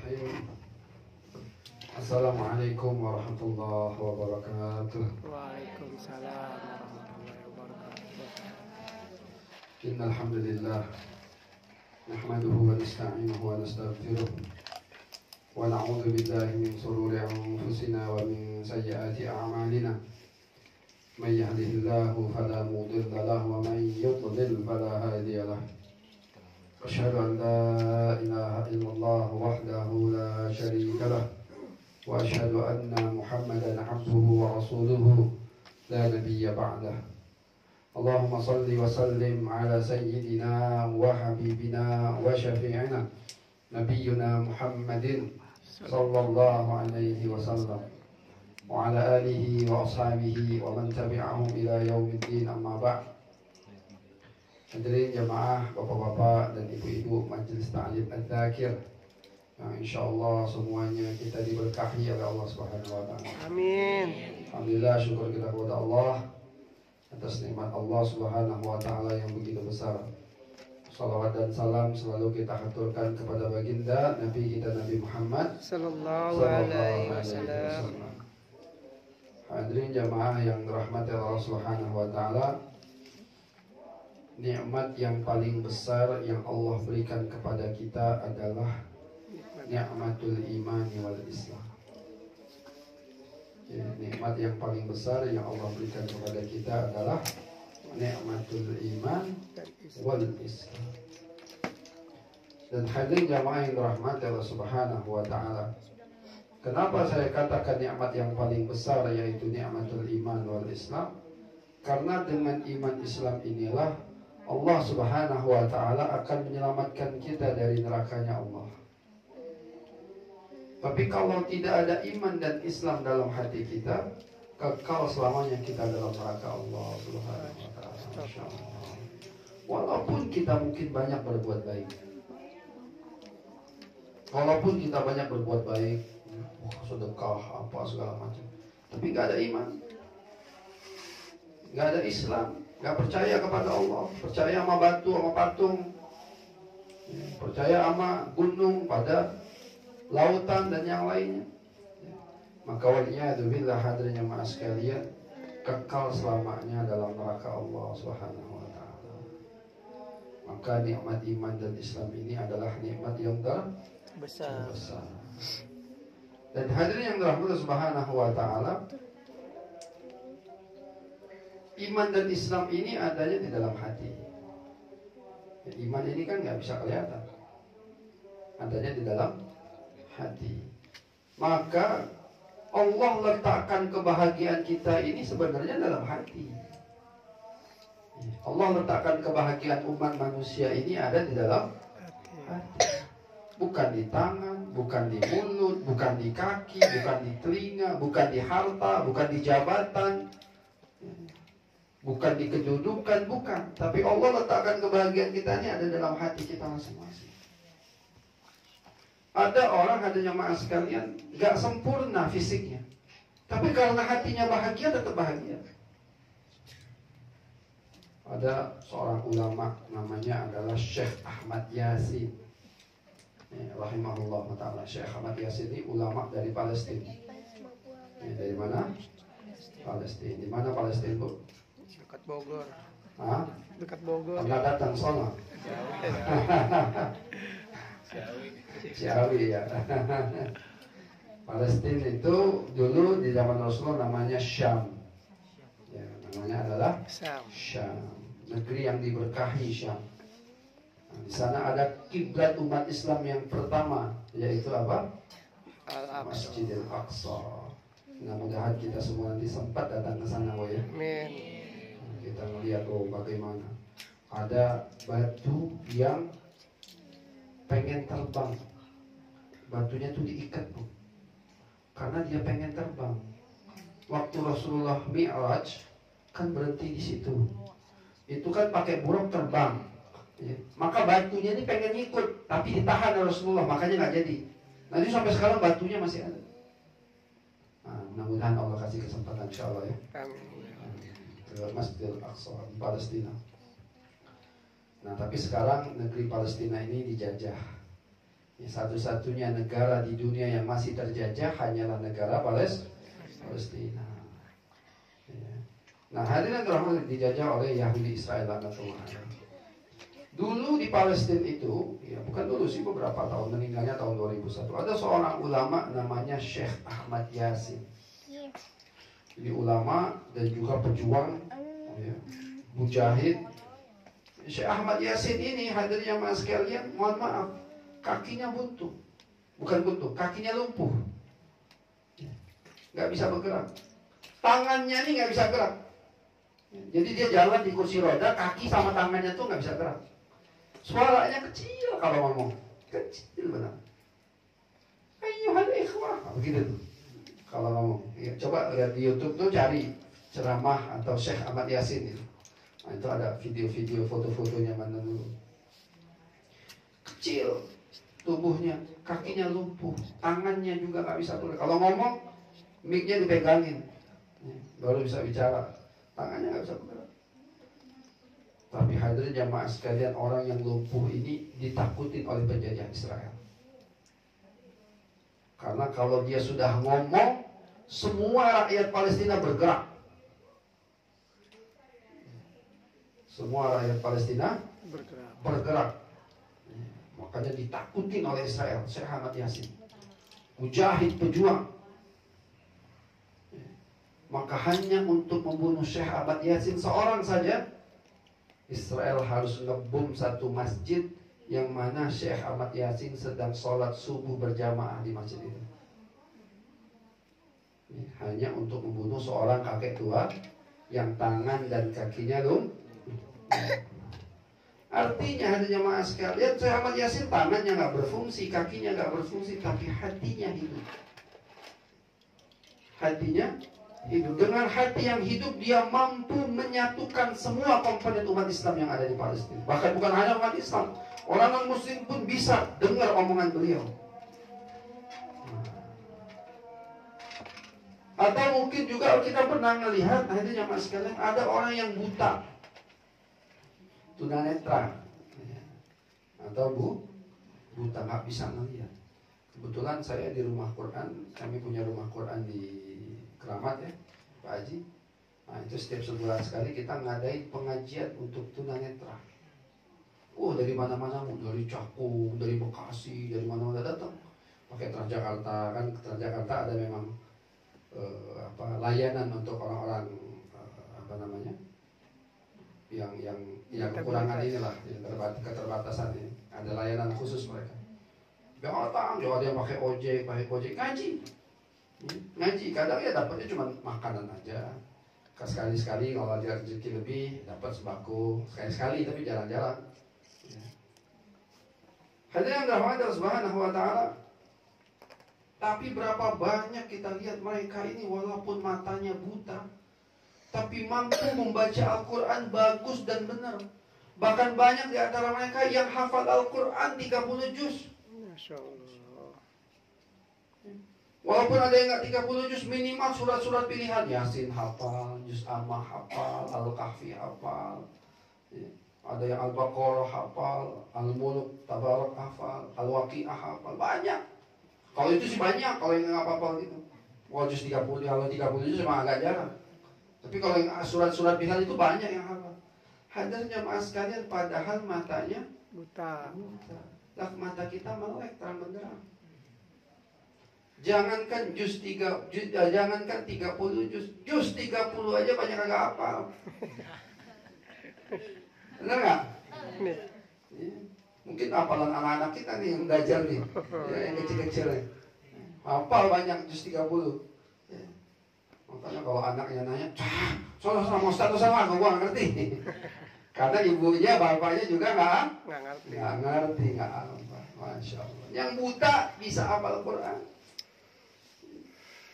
Bismillahirrahmanirrahim. Assalamualaikum warahmatullahi wabarakatuh. Waalaikumsalam warahmatullahi wabarakatuh. Innal hamdalillah nahmaduhu wa nasta'inuhu wa nastaghfiruh wa na'udzu billahi min shururi anfusina wa min sayyiati a'malina. May yahdihillahu fala mudilla lahu wa may yudlil fala hadiya lahu. Asyhadu an la ilaha illallah wahdahu la syarika lahu wa asyhadu anna Muhammadan 'abduhu wa rasuluhu la nabiyya ba'dah. Allahumma salli wa sallim ala sayyidina wa habibina wa syafi'ina nabiyyina Muhammadin sallallahu alaihi wasallam wa ala alihi wa ashabihi wa man tabi'ahum ila yaumiddin, amma ba'd. Hadirin jamaah, bapak-bapak dan ibu-ibu Majelis Ta'lim Al-Dzakir, yang insyaallah semuanya kita diberkahi oleh Allah Subhanahu wa taala. Amin. Alhamdulillah, syukur kita kepada Allah atas nikmat Allah Subhanahu wa taala yang begitu besar. Salawat dan salam selalu kita haturkan kepada baginda Nabi kita Nabi Muhammad Sallallahu alaihi wasallam. Hadirin jamaah yang dirahmati Allah Subhanahu wa taala, nikmat yang paling besar yang Allah berikan kepada kita adalah nikmatul iman wal Islam. Ya, nikmat yang paling besar yang Allah berikan kepada kita adalah nikmatul iman wal Islam. Dan hadirin jamaah yang dirahmati Allah Subhanahu wa taala, kenapa saya katakan nikmat yang paling besar yaitu nikmatul iman wal Islam? Karena dengan iman Islam inilah Allah Subhanahu wa taala akan menyelamatkan kita dari nerakanya Allah. Tapi kalau tidak ada iman dan Islam dalam hati kita, kekal selamanya kita dalam neraka Allah Subhanahu wa taala. Masyaallah. Walaupun kita mungkin banyak berbuat baik. Walaupun kita banyak berbuat baik, sedekah apa segala macam, tapi nggak ada iman, nggak ada Islam, nggak percaya kepada Allah, percaya sama batu, sama patung, percaya sama gunung, pada lautan dan yang lainnya, maka waliyadzubillah, hadirin jamaah sekalian, kekal selamanya dalam neraka Allah Subhanahu wa taala. Maka nikmat iman dan Islam ini adalah nikmat yang terbesar. Dan hadirin yang dirahmati Allah Subhanahu wa taala, iman dan Islam ini adanya di dalam hati. Iman ini kan nggak bisa kelihatan, adanya di dalam hati. Maka Allah letakkan kebahagiaan kita ini sebenarnya dalam hati. Allah letakkan kebahagiaan umat manusia ini ada di dalam hati. Bukan di tangan, bukan di mulut, bukan di kaki, bukan di telinga, bukan di harta, bukan di jabatan, bukan di kedudukan, bukan. Tapi Allah letakkan kebahagiaan kita ini ada dalam hati kita masing-masing. Ada orang, ada jemaah sekalian, gak sempurna fisiknya, tapi karena hatinya bahagia, tetap bahagia. Ada seorang ulama namanya adalah Syekh Ahmad Yasin, rahimahullah ta'ala. Syekh Ahmad Yasin ini ulama dari Palestina. Dari mana? Palestina. Di mana Palestina, Bu? Dekat Bogor. Hah? Dekat Bogor. Pernah datang sana? Ciawi ya. Palestina itu dulu di zaman Rasulullah namanya Syam. Ya, namanya adalah Syam. Negeri yang diberkahi Syam. Nah, di sana ada kiblat umat Islam yang pertama, yaitu apa? Masjidil Aqsa. Mudah-mudahan kita semua nanti sempat datang ke sana, ya. Amin. Kita melihat bagaimana ada batu yang pengen terbang. Batunya tuh diikat, Bu, karena dia pengen terbang. Waktu Rasulullah Mi'raj kan berhenti di situ. Itu kan pakai buruk terbang, ya. Maka batunya ini pengen ikut, tapi ditahan oleh Rasulullah, makanya nggak jadi. Nanti sampai sekarang batunya masih ada. Nah, mudah-mudahan Allah kasih kesempatan, insyaallah, ya. Amin. Masjidil Aqsa di Palestina. Nah, tapi sekarang negeri Palestina ini dijajah Ya, satu-satunya negara di dunia yang masih terjajah hanyalah negara Palestina. Ya. Nah, hadirin rahmat, dijajah oleh Yahudi Israel laknatullah. Dulu di Palestina itu, ya bukan dulu sih, beberapa tahun, meninggalnya tahun 2001. Ada seorang ulama namanya Syekh Ahmad Yasin. Jadi ulama dan juga pejuang, ya, mujahid. Syekh Ahmad Yasin ini, hadirin yang mas sekalian, mohon maaf, kakinya buntu, bukan buntu, kakinya lumpuh, nggak bisa bergerak. Tangannya ini nggak bisa gerak. Jadi dia jalan di kursi roda, kaki sama tangannya tuh nggak bisa gerak. Suaranya kecil kalau ngomong, kecil benar. Ayyuhal ikhwah, begitu tuh kalau ngomong. Ya, coba lihat di YouTube tuh, cari ceramah atau Syekh Ahmad Yasin itu. Nah, itu ada video-video, foto-fotonya mana dulu. Kecil tubuhnya, kakinya lumpuh, tangannya juga nggak bisa bergerak. Kalau ngomong, mic-nya dipegangin, baru bisa bicara. Tangannya nggak bisa bergerak. Tapi hadirin jamaah sekalian, orang yang lumpuh ini ditakutin oleh penjajah Israel. Karena kalau dia sudah ngomong, semua rakyat Palestina bergerak. Semua rakyat Palestina bergerak. Makanya ditakutin oleh Israel. Syekh Ahmad Yasin, mujahid, pejuang. Maka hanya untuk membunuh Syekh Ahmad Yasin seorang saja, Israel harus ngebom satu masjid yang mana Syekh Ahmad Yasin sedang sholat subuh berjamaah di masjid itu. Hanya untuk membunuh seorang kakek tua yang tangan dan kakinya lumpuh. Artinya, hadirin jamaah sekalian, Syekh Ahmad Yasin tangannya nggak berfungsi, kakinya nggak berfungsi, tapi hatinya hidup. Hatinya hidup. Dengan hati yang hidup, dia mampu menyatukan semua komponen umat Islam yang ada di Palestina. Bahkan bukan hanya umat Islam, orang non-Muslim pun bisa dengar omongan beliau. Atau mungkin juga kita pernah melihat, akhirnya mas sekalian, ada orang yang buta, tunanetra, atau buta, nggak bisa melihat. Kebetulan saya di rumah Quran, kami punya rumah Quran di Keramat ya, Pak Haji. Nah itu setiap sebulan sekali kita ngadain pengajian untuk tunanetra. Dari mana-mana, dari Cakung, dari Bekasi, dari mana-mana datang. Pakai Transjakarta, kan Transjakarta ada memang layanan untuk orang-orang yang kekurangan inilah, keterbatasan ini. Ada layanan khusus mereka. Datang, ada yang pakai ojek ngaji. Ngaji, kadang ya dapatnya cuma makanan aja. Sekali-sekali kalau ada rezeki lebih, dapat sembako. Sekali-sekali, tapi jarang-jarang. Hadirin yang dirahmati Allah Subhanahu wa Ta'ala. Tapi berapa banyak kita lihat mereka ini walaupun matanya buta, tapi mampu membaca Al-Quran bagus dan benar. Bahkan banyak di antara mereka yang hafal Al-Quran 30 juz. Masya Allah. Walaupun ada yang nggak 30 juz, minimal surat-surat pilihan. Yasin hafal, Juz Ammah hafal, Al-Kahfi hafal. Ada yang Al-Baqarah hafal, Al-Mulk, Tabarak hafal, Al-Waqi'ah hafal. Banyak. Kalau itu sih banyak, kalau yang nggak hafal gitu. Juz 30, kalau 30 juz memang agak jarang. Tapi kalau yang surat-surat pilihan itu banyak yang hafal. Hadirin jamaah sekalian, padahal matanya Buta. Lah mata kita melek terang benderang. Jangankan jangankan 30 juz 30 aja banyak agak hafal. Benar nggak? Ya. Mungkin hafalan anak-anak kita nih yang belajar nih, ya, yang kecil-kecil nih. Hafal banyak juz 30. Ya. Makanya kalau anaknya nanya, soalnya sama Ustaz itu sama, gue nggak ngerti. Karena ibunya, bapaknya juga nggak ngerti, nggak apa. Masya Allah. Yang buta bisa hafal Quran.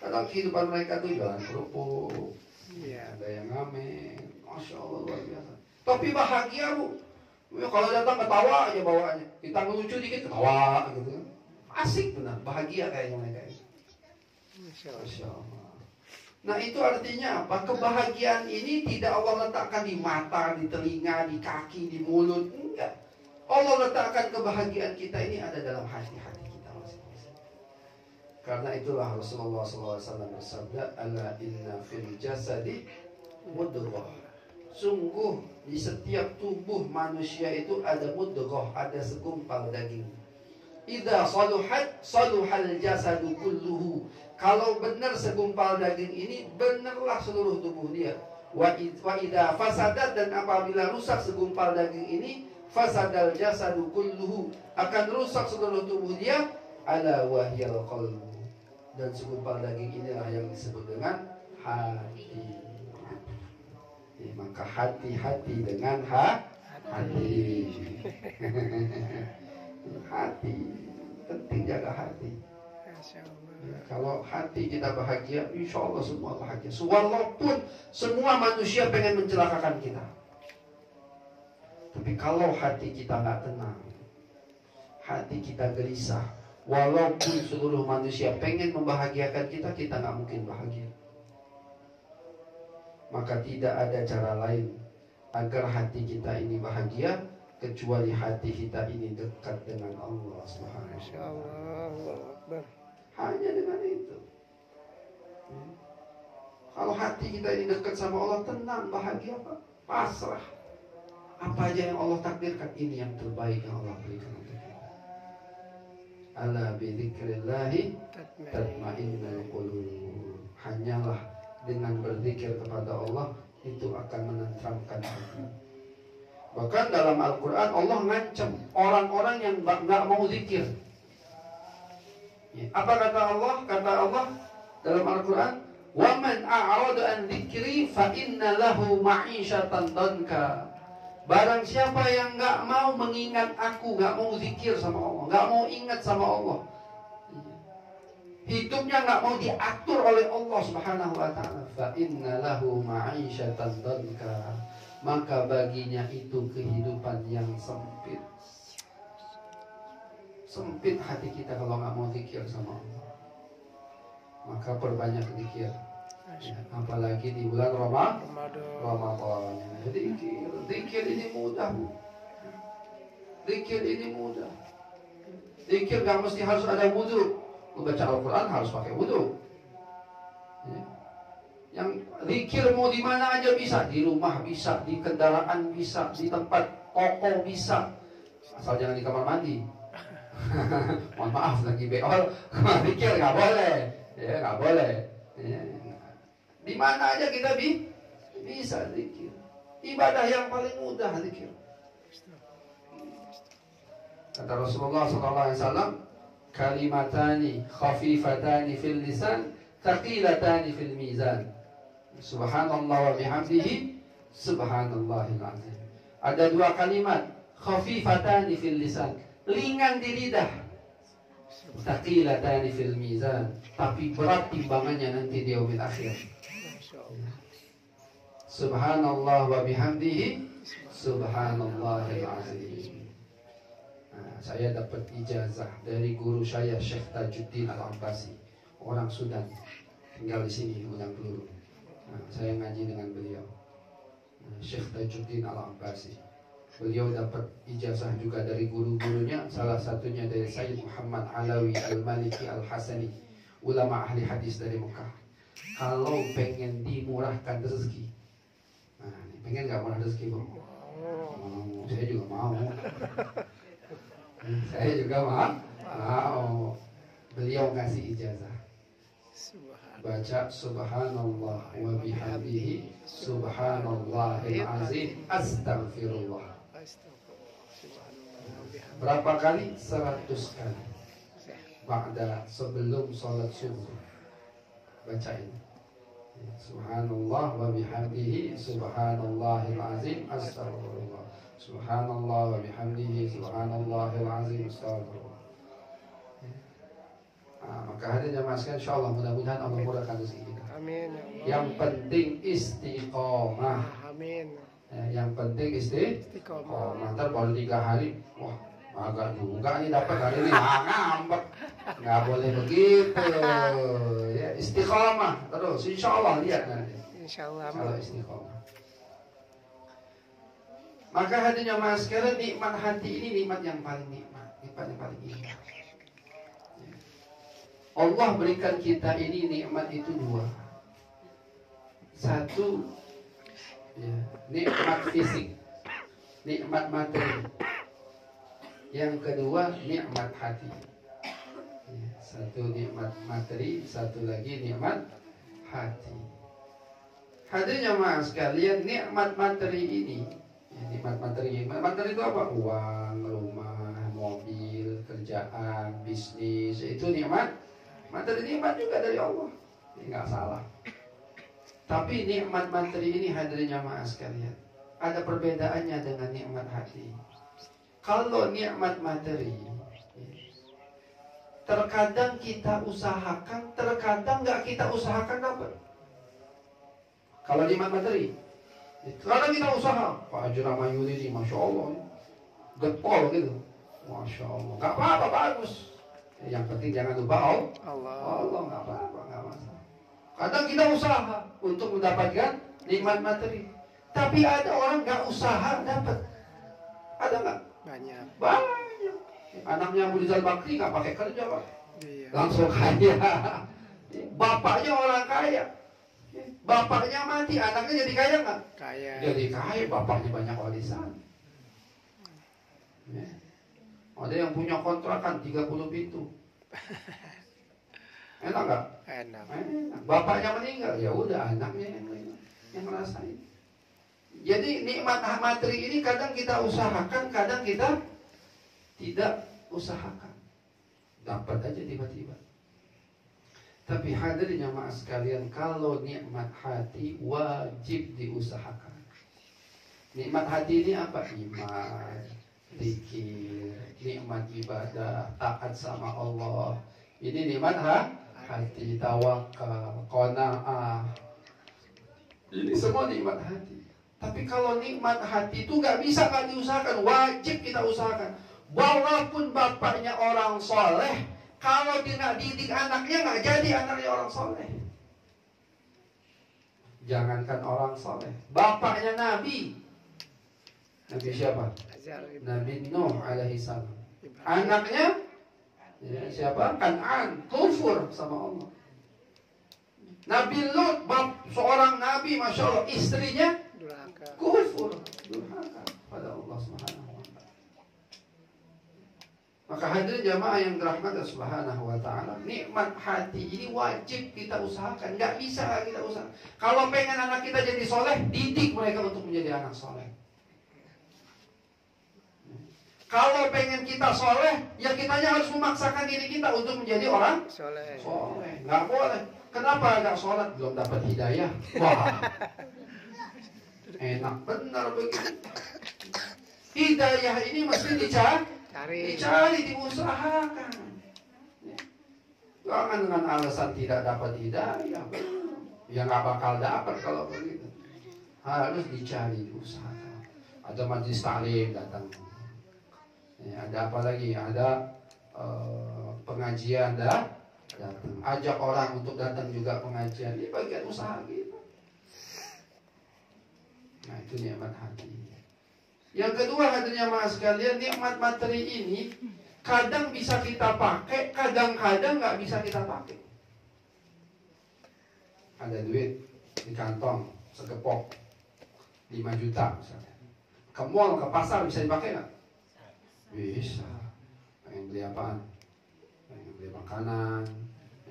Kadang kehidupan mereka tuh jualan kerupuk, ada yang ngamen, Masya Allah luar biasa. Tapi bahagia bu. Kalau datang ketawa aja bawaannya, kita ngelucu dikit ketawa gitu. Asik benar, bahagia kayaknya mereka itu. Masya Allah. Nah itu artinya apa? Kebahagiaan ini tidak Allah letakkan di mata, di telinga, di kaki, di mulut. Enggak. Allah letakkan kebahagiaan kita ini ada dalam hati-hati kita masing-masing. Karena itulah Rasulullah SAW bersabda, ala inna fil jasadi mudghah. Sungguh di setiap tubuh manusia itu ada mudghah, ada segumpal daging. Idza saluhat saluhal jasadu kulluhu. Kalau benar segumpal daging ini, benarlah seluruh tubuh dia. Wa idza fasadat, dan apabila rusak segumpal daging ini, fasadal jasadu kulluhu, akan rusak seluruh tubuh dia. Ala wahyal qalbu, dan segumpal daging inilah yang disebut dengan hati. Maka hati-hati dengan hati. Hati, penting jaga hati. Kalau hati kita bahagia, insya Allah semua bahagia. Walaupun semua manusia pengen mencelakakan kita, tapi kalau hati kita nggak tenang, hati kita gelisah, walaupun seluruh manusia pengen membahagiakan kita, kita nggak mungkin bahagia. Maka tidak ada cara lain agar hati kita ini bahagia kecuali hati kita ini dekat dengan Allah Subhanahu wa Ta'ala. Hanya dengan itu. Kalau hati kita ini dekat sama Allah, tenang, bahagia, Pak. Pasrah. Apa aja yang Allah takdirkan, ini yang terbaik yang Allah berikan untuk kita. Ala bidzikrillahi tatma'innul qulub. Hanyalah dengan berzikir kepada Allah itu akan menenteramkan hati. Bahkan dalam Al-Quran Allah ngancam orang-orang yang nggak mau zikir. Apa kata Allah? Kata Allah dalam Al-Quran, "Wa man a'rada an dzikri fa inna lahu ma'isyatan danka." Barang siapa yang nggak mau mengingat aku, nggak mau zikir sama Allah, nggak mau ingat sama Allah, hidupnya nggak mau diatur oleh Allah Subhanahu wa Ta'ala, fa inna lahu ma'isyatan danka, maka baginya itu kehidupan yang sempit. Sempit hati kita kalau nggak mau zikir sama Allah. Maka perbanyak zikir, ya, apalagi di bulan Ramadan. Jadi zikir ini mudah, Bu. Zikir ini mudah. Zikir nggak mesti harus ada wudu. Membaca Al-Quran harus pakai wudu. Ya. Yang zikir mau di mana aja bisa, di rumah bisa, di kendaraan bisa, di tempat toko bisa, asal jangan di kamar mandi. Mohon maaf lagi beol, zikir nggak boleh, ya nggak boleh. Ya. Di mana aja kita bisa zikir. Ibadah yang paling mudah zikir. Kata Rasulullah SAW, kalimatani khafifatani fil lisan, thaqilatani fil mizan. Subhanallah wa bihamdihi, subhanallahil azim. Ada dua kalimat, khafifatani fil lisan, ringan di lidah, thaqilatani fil mizan, tapi berat timbangannya nanti di yaumil akhir. Subhanallah wa bihamdihi, subhanallahil azim. Saya dapat ijazah dari guru saya Syekh Tajuddin Al-Abbasi, orang Sudan, tinggal di sini Gudang Peluru. Saya ngaji dengan beliau, Syekh Tajuddin Al-Abbasi. Beliau dapat ijazah juga dari guru-gurunya, salah satunya dari Sayyid Muhammad Alawi Al-Maliki Al-Hasani, ulama ahli hadis dari Mekah. Kalau pengen dimurahkan rezeki, pengen gak murah rezeki, Bu? Mau, saya juga mau. Saya juga mau. Beliau ngasih ijazah, baca subhanallah wa bihamdihi, subhanallahil azim, astaghfirullah. Berapa kali? 100 kali. Sebelum sholat subuh bacain subhanallah wa bihamdihi, subhanallahil azim, astaghfirullah. Subhanallah wa bihamdihi, subhanallahil azim, astaghfirullah. Maka hadir jamaah sekalian, insyaallah mudah-mudahan Allah murahkan rezeki kita. Amin. Yang penting istiqomah. Amin. Yang penting istiqomah. Ntar baru 3 hari, wah agak juga nih dapat hari ini, ngambek. Nggak boleh begitu. Ya, istiqomah terus, insyaallah lihat nanti. Insyaallah. Kalau istiqomah. Maka hadirin jamaah sekalian, nikmat hati ini nikmat yang paling nikmat, nikmat yang paling indah. Allah berikan kita ini nikmat itu dua. Satu, ya, nikmat fisik, nikmat materi. Yang kedua, nikmat hati. Ya, satu nikmat materi, satu lagi nikmat hati. Hadirin jamaah sekalian, nikmat materi ini, ya, nikmat materi itu apa? Uang, rumah, mobil, kerjaan, bisnis, itu nikmat. Materi nikmat juga dari Allah, ini nggak salah. Tapi nikmat materi ini hadirin jamaah sekalian, ada perbedaannya dengan nikmat hati. Kalau nikmat materi, terkadang kita usahakan, terkadang nggak kita usahakan dapat. Kalau nikmat materi, kadang kita usaha, Pak Haji Ramayuni ini, masya Allah, getol gitu, masya Allah, nggak apa-apa, bagus. Yang penting jangan lupa Allah, nggak apa-apa, nggak masalah. Kadang kita usaha untuk mendapatkan nikmat materi, tapi ada orang nggak usaha dapat. Ada nggak? Banyak. Banyak. Anaknya Abu Rizal Bakri nggak pakai kerja, Pak. Iya. Langsung kaya. Bapaknya orang kaya. Bapaknya mati, anaknya jadi kaya nggak? Kaya. Jadi kaya, bapaknya banyak warisan. Ya. Ada yang punya kontrakan 30 pintu. Enak nggak? Enak. Enak. Bapaknya meninggal, ya udah anaknya yang ngerasain. Jadi nikmat materi ini kadang kita usahakan, kadang kita tidak usahakan. Dapat aja tiba-tiba. Tapi hadirin jamaah sekalian, kalau nikmat hati wajib diusahakan. Nikmat hati ini apa? Iman, zikir, nikmat ibadah, taat sama Allah. Ini nikmat hati, tawakal, qanaah. Ini semua nikmat hati. Tapi kalau nikmat hati itu nggak bisa nggak diusahakan, wajib kita usahakan. Walaupun bapaknya orang soleh, kalau dia nggak didik anaknya, nggak jadi anaknya orang soleh. Jangankan orang soleh, bapaknya Nabi. Nabi siapa? Nabi Nuh alaihi salam. Anaknya ya, siapa? Kan'an, kufur sama Allah. Nabi Lut, seorang nabi, masya Allah, istrinya Durhaka. kufur, durhaka pada Allah Subhanahu wa Ta'ala. Maka hadirin jamaah yang dirahmati Subhanahu wa Ta'ala, nikmat hati ini wajib kita usahakan, nggak bisa kita usahakan. Kalau pengen anak kita jadi soleh, didik mereka untuk menjadi anak soleh. Kalau pengen kita soleh, ya kitanya harus memaksakan diri kita untuk menjadi orang Soleh. Nggak boleh. Kenapa nggak sholat? Belum dapat hidayah. Wah, enak benar begitu. Hidayah ini mesti dicari, diusahakan. Jangan dengan alasan tidak dapat hidayah. Ya nggak bakal dapat kalau begitu. Harus dicari, diusahakan. Ada majlis taklim datang. Ya, ada apa lagi? Ada pengajian datang. Ajak orang untuk datang juga pengajian. Ini bagian usaha kita. Nah, itu nikmat hati. Yang kedua, hadirin jamaah sekalian, nikmat materi ini kadang bisa kita pakai, kadang-kadang nggak bisa kita pakai. Ada duit di kantong segepok 5 juta misalnya. Ke mall, ke pasar bisa dipakai nggak? Bisa. Pengen beli apaan? Pengen beli makanan.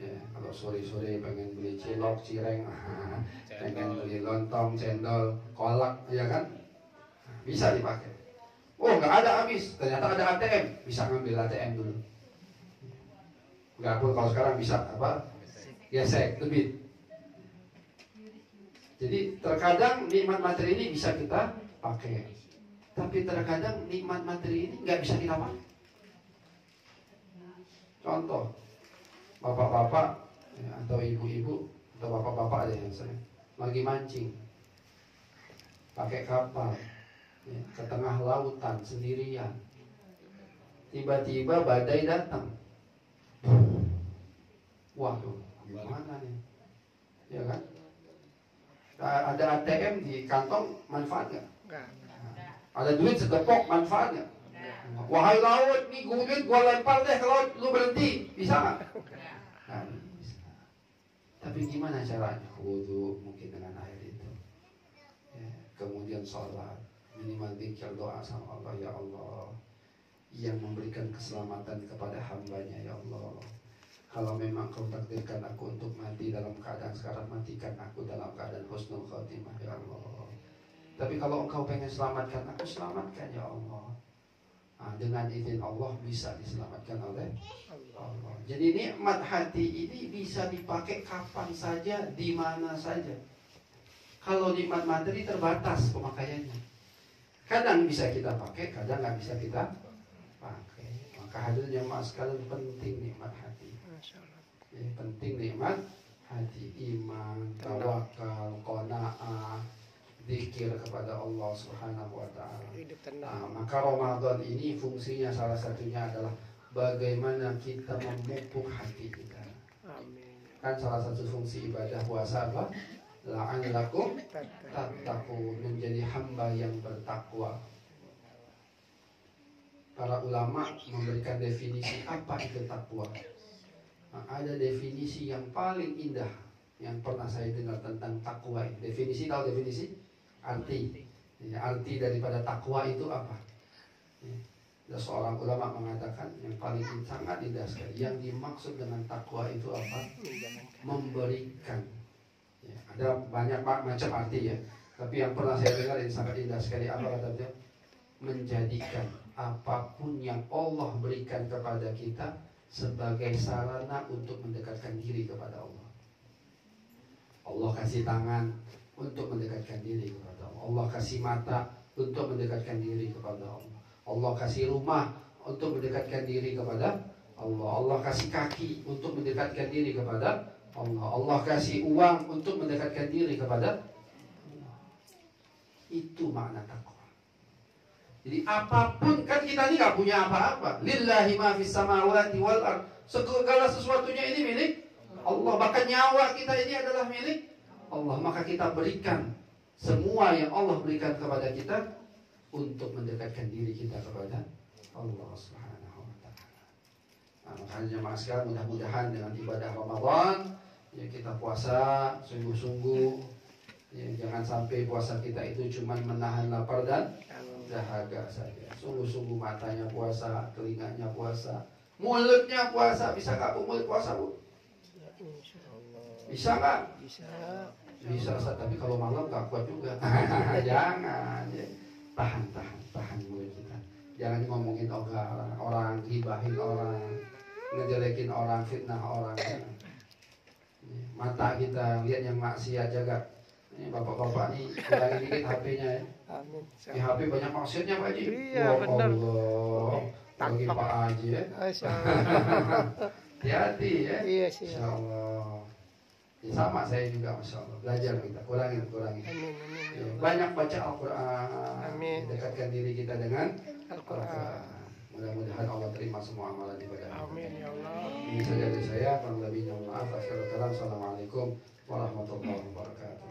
Ya, kalau sore-sore pengen beli cilok, cireng, pengen beli lontong, cendol, kolak, ya kan? Bisa dipakai. Oh, nggak ada habis. Ternyata ada ATM. Bisa ngambil ATM dulu. Nggak pun kalau sekarang bisa apa? Gesek, debit. Jadi terkadang nikmat materi ini bisa kita pakai. Tapi terkadang nikmat materi ini nggak bisa kita pakai. Contoh, bapak-bapak ya, atau ibu-ibu atau bapak-bapak aja yang saya lagi mancing, pakai kapal ya, ke tengah lautan sendirian. Tiba-tiba badai datang. Waduh, gimana nih? Ya kan? Ada ATM di kantong, manfaat nggak? Ada duit segepok, manfaatnya. Wahai laut, nih duit gua lempar deh ke laut, lu berhenti, bisa nggak? Nggak bisa. Tapi gimana caranya? Wudu mungkin dengan air itu. Ya, kemudian sholat, minimal zikir doa sama Allah, ya Allah yang memberikan keselamatan kepada hambanya, ya Allah. Kalau memang kau takdirkan aku untuk mati dalam keadaan sekarang, matikan aku dalam keadaan husnul khotimah, ya Allah. Tapi kalau engkau pengen selamatkan aku, selamatkan, ya Allah. Nah, dengan izin Allah bisa diselamatkan oleh Allah. Jadi nikmat hati ini bisa dipakai kapan saja, di mana saja. Kalau nikmat materi terbatas pemakaiannya. Kadang bisa kita pakai, kadang nggak bisa kita pakai. Maka hadirnya mas sekalian penting nikmat hati. Ya, penting nikmat hati, iman, tawakal, qanaah, zikir kepada Allah Subhanahu wa taala. Nah, maka Ramadan ini fungsinya salah satunya adalah bagaimana kita memupuk hati kita. Amin. Kan salah satu fungsi ibadah puasa apa? La'allakum tattaqun, menjadi hamba yang bertakwa. Para ulama memberikan definisi apa itu takwa. Nah, ada definisi yang paling indah yang pernah saya dengar tentang takwa. Definisi, tahu definisi? Arti. Ya, arti daripada takwa itu apa? Ya, ada seorang ulama mengatakan yang paling sangat indah sekali. Yang dimaksud dengan takwa itu apa? Memberikan. Ya, ada banyak macam arti ya. Tapi yang pernah saya dengar ini sangat indah sekali. Apa katanya? Menjadikan apapun yang Allah berikan kepada kita sebagai sarana untuk mendekatkan diri kepada Allah. Allah kasih tangan untuk mendekatkan diri kepada Allah. Allah kasih mata untuk mendekatkan diri kepada Allah. Allah kasih rumah untuk mendekatkan diri kepada Allah. Allah kasih kaki untuk mendekatkan diri kepada Allah. Allah kasih uang untuk mendekatkan diri kepada Allah. Itu makna takwa. Jadi apapun, kan kita ini gak punya apa-apa. Lillahi ma fis samawati wal ard. Segala sesuatunya ini milik Allah. Bahkan nyawa kita ini adalah milik Allah. Maka kita berikan semua yang Allah berikan kepada kita untuk mendekatkan diri kita kepada Allah Subhanahu wa taala. Nah, makanya jemaah sekalian, mudah-mudahan dengan ibadah Ramadan ya kita puasa sungguh-sungguh. Ya, jangan sampai puasa kita itu cuma menahan lapar dan dahaga saja. Sungguh-sungguh matanya puasa, telinganya puasa, mulutnya puasa. Bisa nggak Bu mulut puasa Bu? Bisa nggak? Bisa. Bisa, tapi kalau malam nggak kuat juga. Jangan. Ya. Tahan mulut kita. Jangan ngomongin orang, gibahin orang, ngejelekin orang, fitnah orang. Ya. Mata kita lihat yang maksiat, jaga. Ini bapak-bapak nih kurangin dikit HP-nya ya. Amin. Di HP banyak maksudnya Pak Haji. Iya, benar. Allah. Bagi Pak Haji ya. Hati-hati ya. Iya sih. Insyaallah. Ya, sama saya juga Masya Allah. Belajar kita, kurangin. Amin. Ya, banyak baca Al-Quran. Amin. Dekatkan diri kita dengan Al-Quran. Mudah-mudahan Allah terima semua amalan ibadah. Amin ya Allah. Ini saja dari saya. Kurang lebihnya maaf. Assalamualaikum warahmatullahi wabarakatuh.